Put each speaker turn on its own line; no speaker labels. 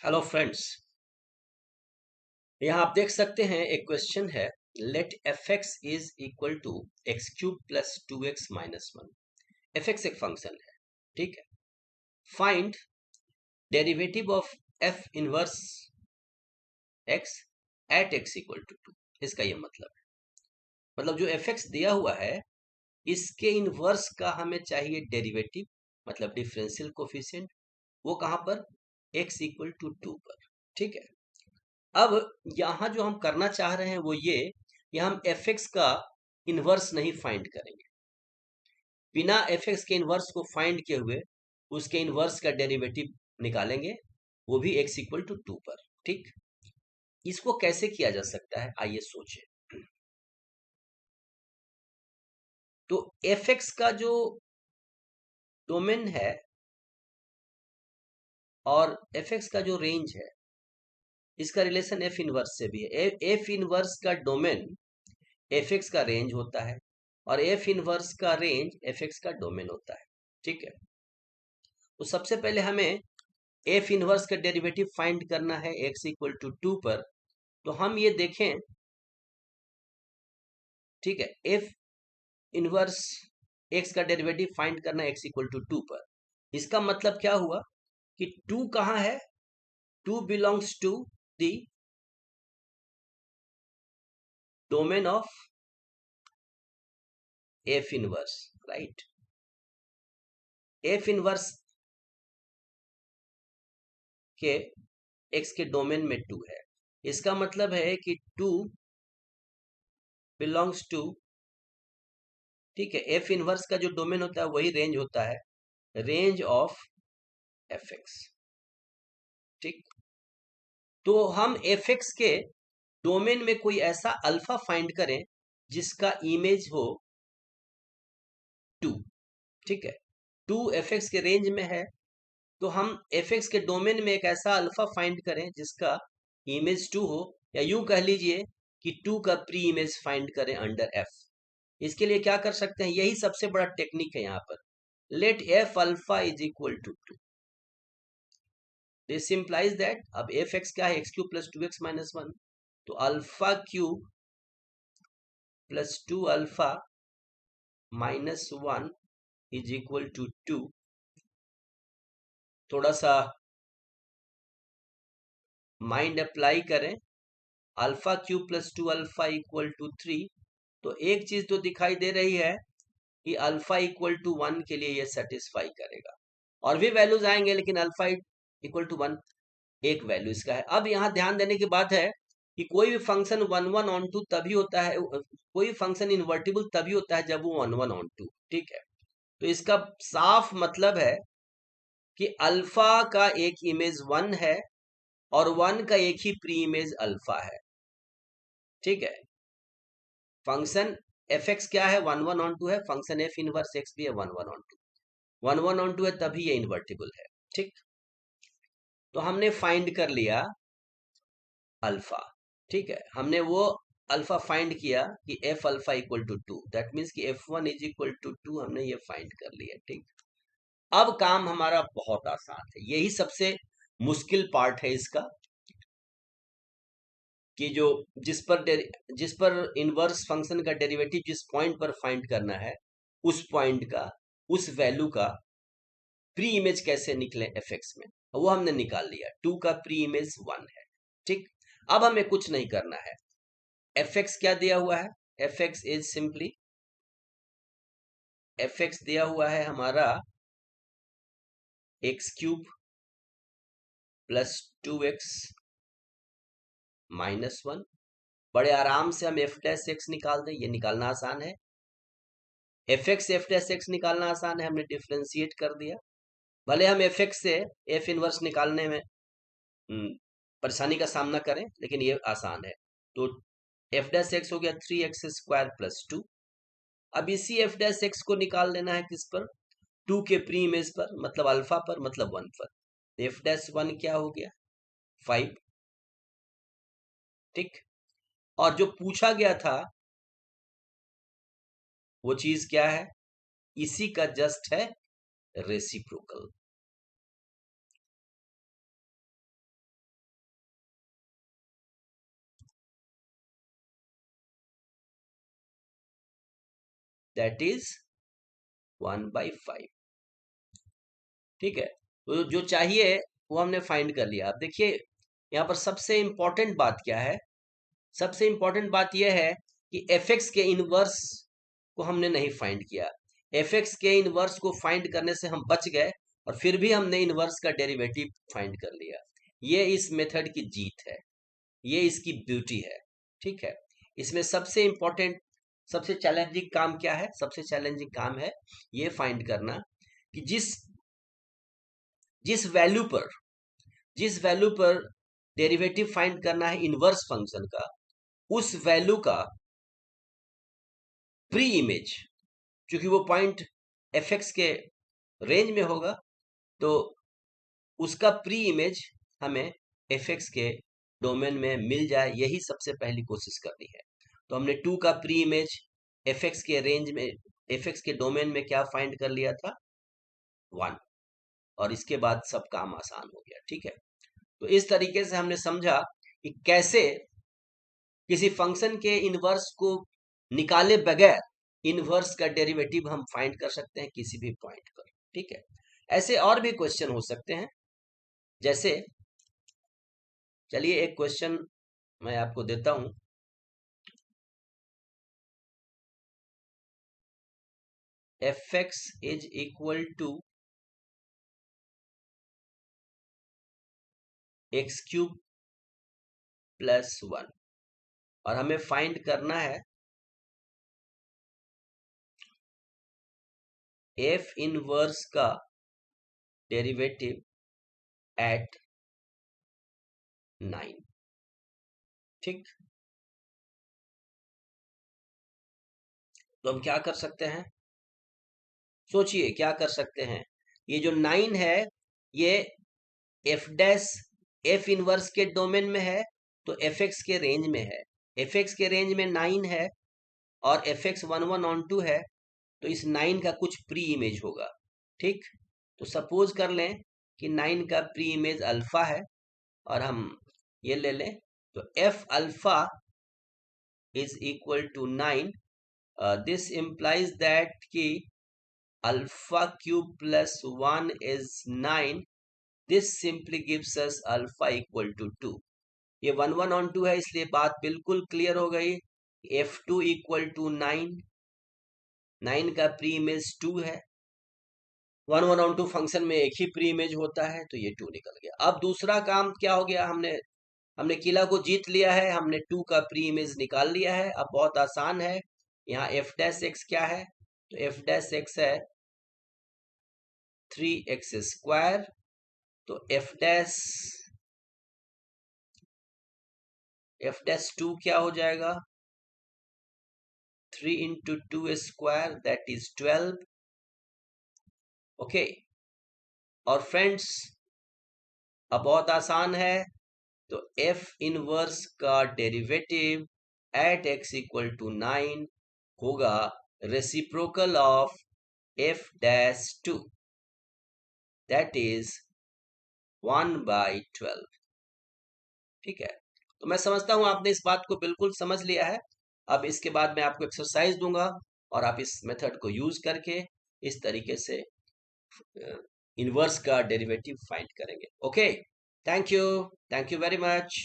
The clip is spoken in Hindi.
हेलो फ्रेंड्स, यहाँ आप देख सकते हैं एक क्वेश्चन है। Let f x is equal to x cube plus 2x minus 1। F x एक फंक्शन है, ठीक है। Find derivative of f inverse x at x equal to 2। इसका ये मतलब जो एफ एक्स दिया हुआ है इसके इनवर्स का हमें चाहिए डेरिवेटिव, मतलब डिफरेंशियल कोफिशिएंट। वो कहाँ पर? एक्स इक्वल टू 2 पर, ठीक है। अब यहां जो हम करना चाह रहे हैं वो ये हम एफ एक्स का इनवर्स नहीं फाइंड करेंगे। बिना एफ एक्स के इनवर्स को फाइंड किए हुए उसके इनवर्स का डेरिवेटिव निकालेंगे, वो भी एक्स इक्वल टू 2 पर, ठीक। इसको कैसे किया जा सकता है, आइए सोचें। तो एफ एक्स का जो डोमेन है और एफ एक्स का जो रेंज है, इसका रिलेशन एफ इनवर्स से भी है। एफ इनवर्स का डोमेन एफ एक्स का रेंज होता है और एफ इनवर्स का रेंज एफ एक्स का डोमेन होता है, ठीक है। तो सबसे पहले हमें एफ इनवर्स का डेरिवेटिव फाइंड करना है एक्स इक्वल टू 2 पर। तो हम ये देखें, ठीक है, एफ इनवर्स एक्स का डेरिवेटिव फाइंड करना है एक्स इक्वल टू 2 पर। इसका मतलब क्या हुआ कि 2 कहाँ है? 2 belongs to the domain of f inverse, right. F inverse के एक्स के डोमेन में 2 है। इसका मतलब है कि 2 बिलोंग्स टू, ठीक है, एफ इनवर्स का जो डोमेन होता है वही रेंज होता है, रेंज ऑफ एफ एक्स, ठीक। तो हम एफ एक्स के डोमेन में कोई ऐसा अल्फा फाइंड करें जिसका इमेज हो 2, ठीक है। 2 एफ एक्स के रेंज में है, तो हम एफ एक्स के डोमेन में एक ऐसा अल्फा फाइंड करें जिसका इमेज 2 हो, या यूं कह लीजिए कि 2 का प्री इमेज फाइंड करें अंडर एफ। इसके लिए क्या कर सकते हैं, यही सबसे बड़ा टेक्निक है यहाँ पर। Let f alpha is equal to 2। This implies that, अब एफ एक्स क्या है? X cube plus 2x minus 1। तो alpha cube plus 2 alpha minus 1 is equal to 2। थोड़ा सा माइंड अप्लाई करें, alpha cube plus 2 alpha equal to 3। तो एक चीज तो दिखाई दे रही है कि अल्फा इक्वल टू 1 के लिए ये सेटिस्फाई करेगा। और भी वैल्यूज आएंगे लेकिन अल्फा इक्वल टू 1 एक वैल्यू इसका है। अब यहाँ ध्यान देने की बात है कि कोई भी फंक्शन 1 1 ऑन 2 तभी होता है, कोई फंक्शन इन्वर्टिबल तभी होता है जब वो 1 1 ऑन 2, ठीक है। तो इसका साफ मतलब है कि अल्फा का एक इमेज 1 है और 1 का एक ही प्री इमेज अल्फा है, ठीक है। फंक्शन एफ एक्स क्या है? 1 1 ऑन 2 है। फंक्शन एफ इनवर्स एक्स भी है 1 1 ऑन 2। 1 1 ऑन 2 है तभी ये इन्वर्टिबल है, ठीक। तो हमने फाइंड कर लिया अल्फा, ठीक है। हमने वो अल्फा फाइंड किया कि f alpha equal to 2, that means कि f1 इज इक्वल टू 2 हमने ये फाइंड कर लिया, ठीक। अब काम हमारा बहुत आसान है, यही सबसे मुश्किल पार्ट है इसका, कि जो जिस पर इनवर्स फंक्शन का डेरिवेटिव जिस पॉइंट पर फाइंड करना है, उस पॉइंट का, उस वैल्यू का प्री इमेज कैसे निकले एफ एक्स में, वो हमने निकाल लिया। 2 का प्री इमेज 1 है, ठीक। अब हमें कुछ नहीं करना है। एफ एक्स क्या दिया हुआ है? F x is simply, F x दिया हुआ है हमारा x cube plus 2x minus 1। बड़े आराम से हम एफ डैश एक्स निकाल दें, ये निकालना आसान है। एफ डैश एक्स निकालना आसान है, हमने डिफ्रेंशिएट कर दिया। भले हम एफ एक्स से एफ इनवर्स निकालने में परेशानी का सामना करें, लेकिन ये आसान है। तो एफ डैश एक्स हो गया 3x स्क्वायर प्लस 2। अब इसी एफ डैश एक्स को निकाल लेना है किस पर? 2 के प्री इमेज पर, मतलब अल्फा पर, मतलब 1 पर। एफ डैश 1 क्या हो गया? 5, ठीक। और जो पूछा गया था वो चीज क्या है? इसी का जस्ट है रेसिप्रोकल। That is 1/5। ठीक है, तो जो चाहिए वो हमने फाइंड कर लिया। अब देखिए यहाँ पर सबसे इंपॉर्टेंट बात क्या है। सबसे इंपॉर्टेंट बात यह है कि एफ एक्स के इनवर्स को हमने नहीं फाइंड किया। एफ एक्स के इनवर्स को फाइंड करने से हम बच गए और फिर भी हमने इनवर्स का डेरिवेटिव फाइंड कर लिया। ये इस मेथड की जीत है, ये इसकी ब्यूटी है। ठीक है, इसमें सबसे इंपॉर्टेंट, सबसे चैलेंजिंग काम क्या है? सबसे चैलेंजिंग काम है ये फाइंड करना कि जिस जिस वैल्यू पर जिस वैल्यू पर डेरिवेटिव फाइंड करना है इनवर्स फंक्शन का, उस वैल्यू का प्री इमेज, क्योंकि वो पॉइंट एफ एक्स के रेंज में होगा, तो उसका प्री इमेज हमें एफ एक्स के डोमेन में मिल जाए, यही सबसे पहली कोशिश करनी है। तो हमने 2 का प्री इमेज एफ एक्स के रेंज में, एफ एक्स के डोमेन में क्या फाइंड कर लिया था? 1, और इसके बाद सब काम आसान हो गया। ठीक है, तो इस तरीके से हमने समझा कि कैसे किसी फंक्शन के इनवर्स को निकाले बगैर इनवर्स का डेरिवेटिव हम फाइंड कर सकते हैं किसी भी पॉइंट पर। ठीक है, ऐसे और भी क्वेश्चन हो सकते हैं। जैसे चलिए एक क्वेश्चन मैं आपको देता हूं। F x is equal to x cube plus 1 और हमें फाइंड करना है एफ इनवर्स का डेरिवेटिव एट 9। ठीक, तो हम क्या कर सकते हैं? सोचिए क्या कर सकते हैं। ये जो 9 है ये एफ डैश एफ इनवर्स के डोमेन में है, तो एफ एक्स के रेंज में है। एफ एक्स के रेंज में 9 है और एफ एक्स 11/2 है, तो इस 9 का कुछ प्री इमेज होगा। ठीक, तो सपोज कर लें कि 9 का प्री इमेज अल्फा है और हम ये ले लें, तो F alpha is equal to 9। This implies that कि alpha cube plus 1 is 9। This simply gives us alpha equal to 2। ये 1/2 है, इसलिए बात बिल्कुल क्लियर हो गई। f2 इक्वल टू 9, 9 का प्री इमेज 2 है। 1/2 फंक्शन में एक ही प्री इमेज होता है, तो ये 2 निकल गया। अब दूसरा काम क्या हो गया, हमने हमने किला को जीत लिया है, हमने 2 का प्री इमेज निकाल लिया है। अब बहुत आसान है, यहाँ एफ डैश एक्स क्या है? तो एफ डैश एक्स है 3x²। तो एफ डैश 2 क्या हो जाएगा? 3 into 2 square, that is 12। Okay, और फ्रेंड्स अब बहुत आसान है, तो एफ इनवर्स का derivative at x equal to 9 होगा reciprocal of f dash 2, that is 1/12। ठीक है, तो मैं समझता हूं आपने इस बात को बिल्कुल समझ लिया है। अब इसके बाद मैं आपको एक्सरसाइज दूंगा और आप इस मेथड को यूज करके इस तरीके से इनवर्स का डेरिवेटिव फाइंड करेंगे। Okay, thank you very much.